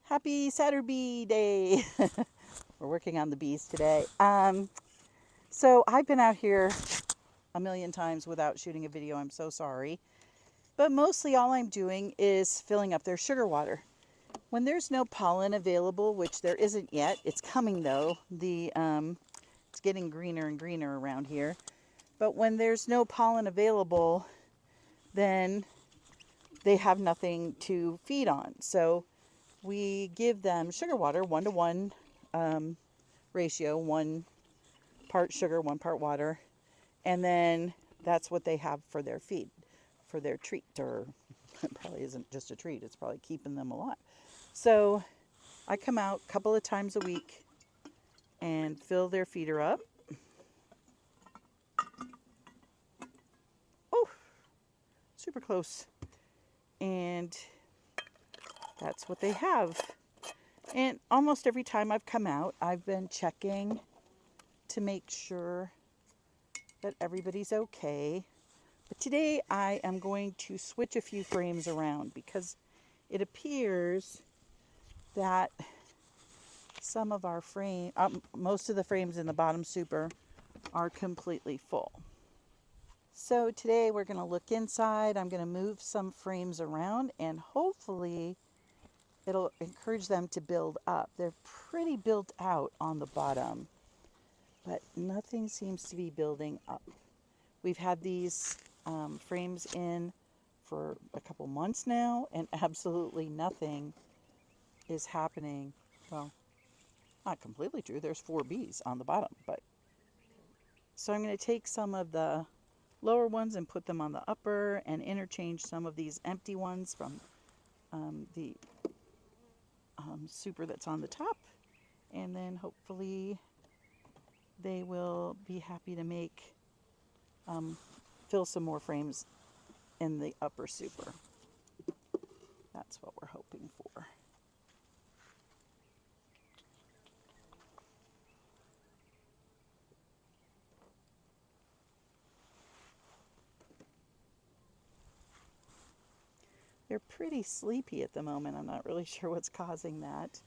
Happy Saturday Day. We're working on the bees today. So I've been out here a million times without shooting a video. I'm so sorry. But mostly all I'm doing is filling up their sugar water. When there's no pollen available, which there isn't yet, it's coming though. It's getting greener and greener around here. But when there's no pollen available, then they have nothing to feed on. So we give them sugar water, 1-to-1 ratio, 1 part sugar, 1 part water. And then that's what they have for their feed, for their treat. Or it probably isn't just a treat, it's probably keeping them alive. So I come out a couple of times a week and fill their feeder up. Oh, super close. And that's what they have. And almost every time I've come out, I've been checking to make sure that everybody's okay. But today I am going to switch a few frames around because it appears that some of our most of the frames in the bottom super are completely full. So today we're going to look inside. I'm going to move some frames around and hopefully it'll encourage them to build up. They're pretty built out on the bottom, but nothing seems to be building up. We've had these frames in for a couple months now, and absolutely nothing is happening. Well, not completely true. There's 4 bees on the bottom, but so I'm going to take some of the lower ones and put them on the upper and interchange some of these empty ones from the super that's on the top, and then hopefully they will be happy to make fill some more frames in the upper super. That's what we're hoping for. They're pretty sleepy at the moment. I'm not really sure what's causing that.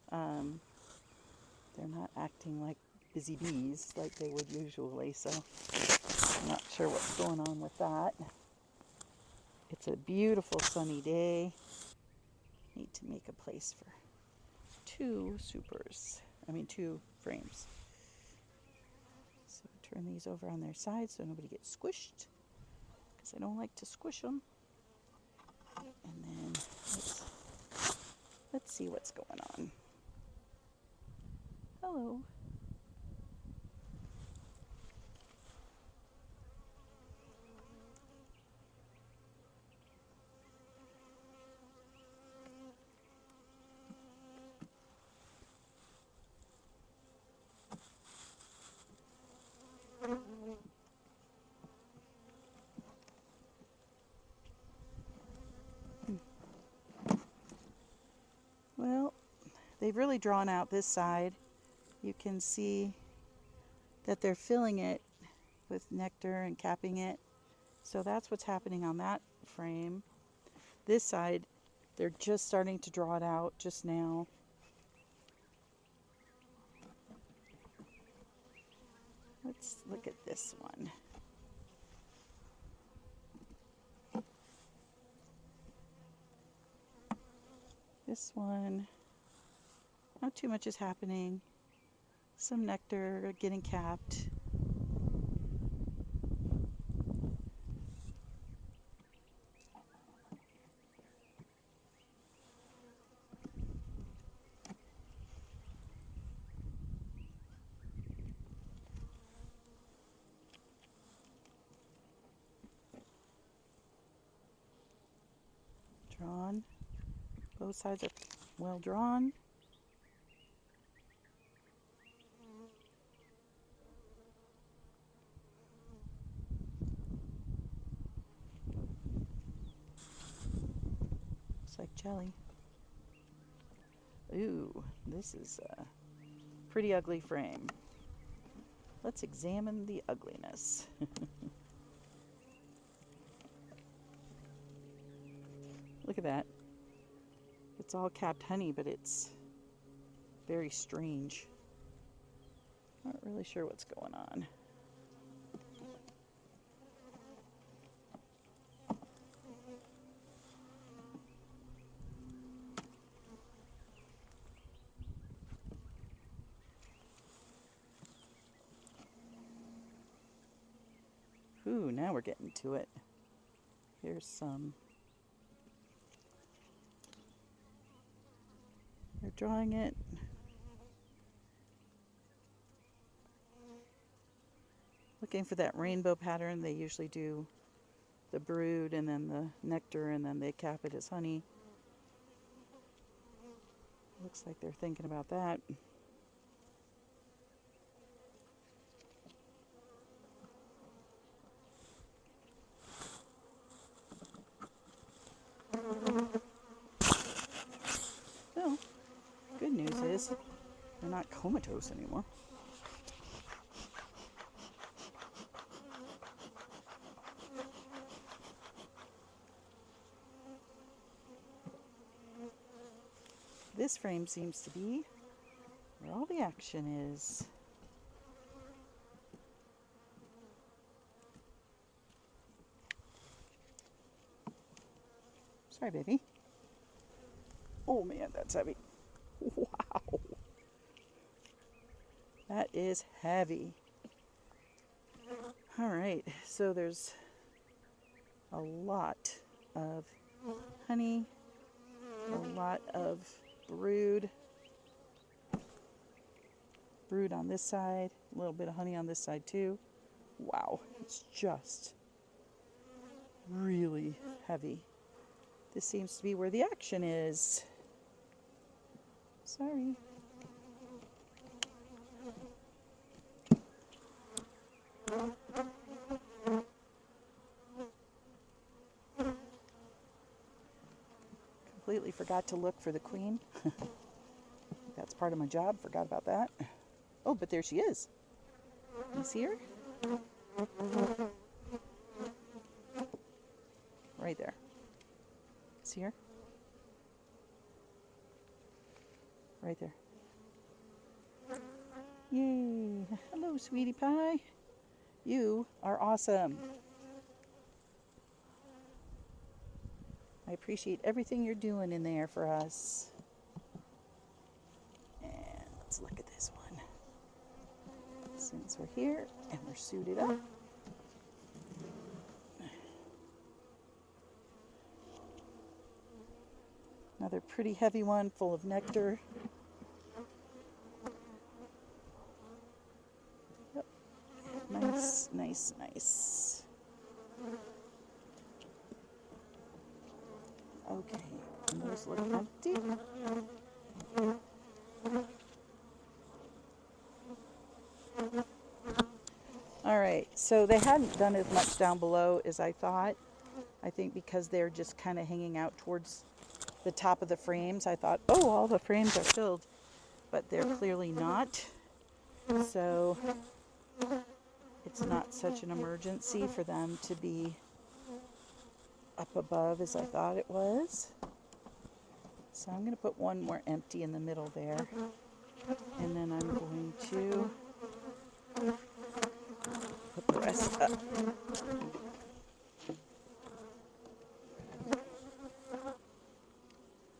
They're not acting like busy bees like they would usually, so I'm not sure what's going on with that. It's a beautiful sunny day. Need to make a place for 2 frames. So turn these over on their side so nobody gets squished, because I don't like to squish them. And then let's see what's going on. Hello. Well, they've really drawn out this side. You can see that they're filling it with nectar and capping it. So that's what's happening on that frame. This side, they're just starting to draw it out just now. Let's look at this one. This one, not too much is happening. Some nectar getting capped. Drawn. Both sides are well drawn. Looks like jelly. Ooh, this is a pretty ugly frame. Let's examine the ugliness. Look at that. It's all capped honey, but it's very strange. Not really sure what's going on. Ooh, now we're getting to it. Here's some. They're drawing it. Looking for that rainbow pattern. They usually do the brood and then the nectar and then they cap it as honey. Looks like they're thinking about that. Well, good news is they're not comatose anymore. This frame seems to be where all the action is. Sorry, baby. Oh man, that's heavy. Wow. That is heavy. All right, so there's a lot of honey, a lot of brood on this side, a little bit of honey on this side too. Wow, it's just really heavy. This seems to be where the action is. Sorry. Completely forgot to look for the queen. That's part of my job. Forgot about that. Oh, but there she is. You see her? Right there. See her? Right there. Yay. Hello, sweetie pie. You are awesome. I appreciate everything you're doing in there for us. And let's look at this one. Since we're here and we're suited up. Another pretty heavy one full of nectar. Yep. Nice, nice, nice. Okay, and those look empty. All right, so they hadn't done as much down below as I thought. I think because they're just kind of hanging out towards the top of the frames. I thought, oh, all the frames are filled, but they're clearly not. So it's not such an emergency for them to be up above as I thought it was. So I'm going to put one more empty in the middle there. And then I'm going to put the rest up.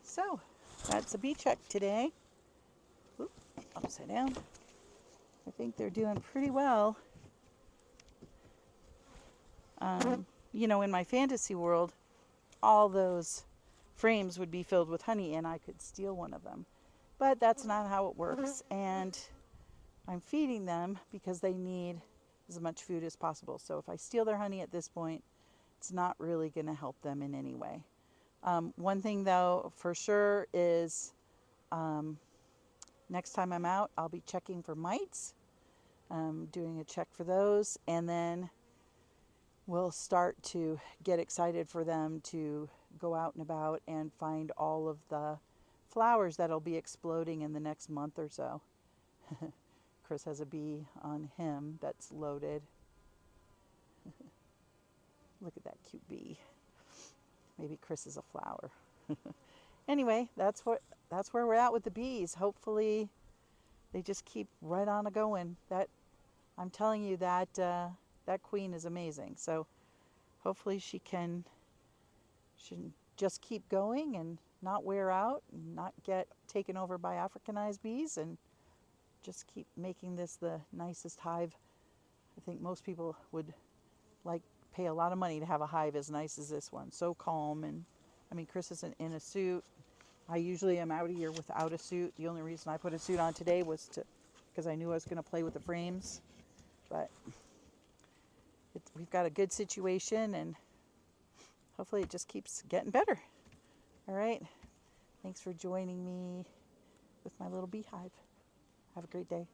So that's a bee check today. Oop, upside down. I think they're doing pretty well. You know, in my fantasy world, all those frames would be filled with honey and I could steal one of them. But that's not how it works. And I'm feeding them because they need as much food as possible. So if I steal their honey at this point, it's not really going to help them in any way. One thing though, for sure is next time I'm out, I'll be checking for mites, doing a check for those, and then we'll start to get excited for them to go out and about and find all of the flowers that'll be exploding in the next month or so. Chris has a bee on him that's loaded. Look at that cute bee. Maybe Chris is a flower. Anyway, that's where we're at with the bees. Hopefully, they just keep right on a going. That I'm telling you that that queen is amazing. So hopefully she can just keep going and not wear out and not get taken over by Africanized bees and just keep making this the nicest hive. I think most people would like pay a lot of money to have a hive as nice as this one. So calm, and I mean Chris isn't in a suit. I usually am out here without a suit. The only reason I put a suit on today was because I knew I was going to play with the frames. But we've got a good situation, and hopefully it just keeps getting better. All right. Thanks for joining me with my little beehive. Have a great day.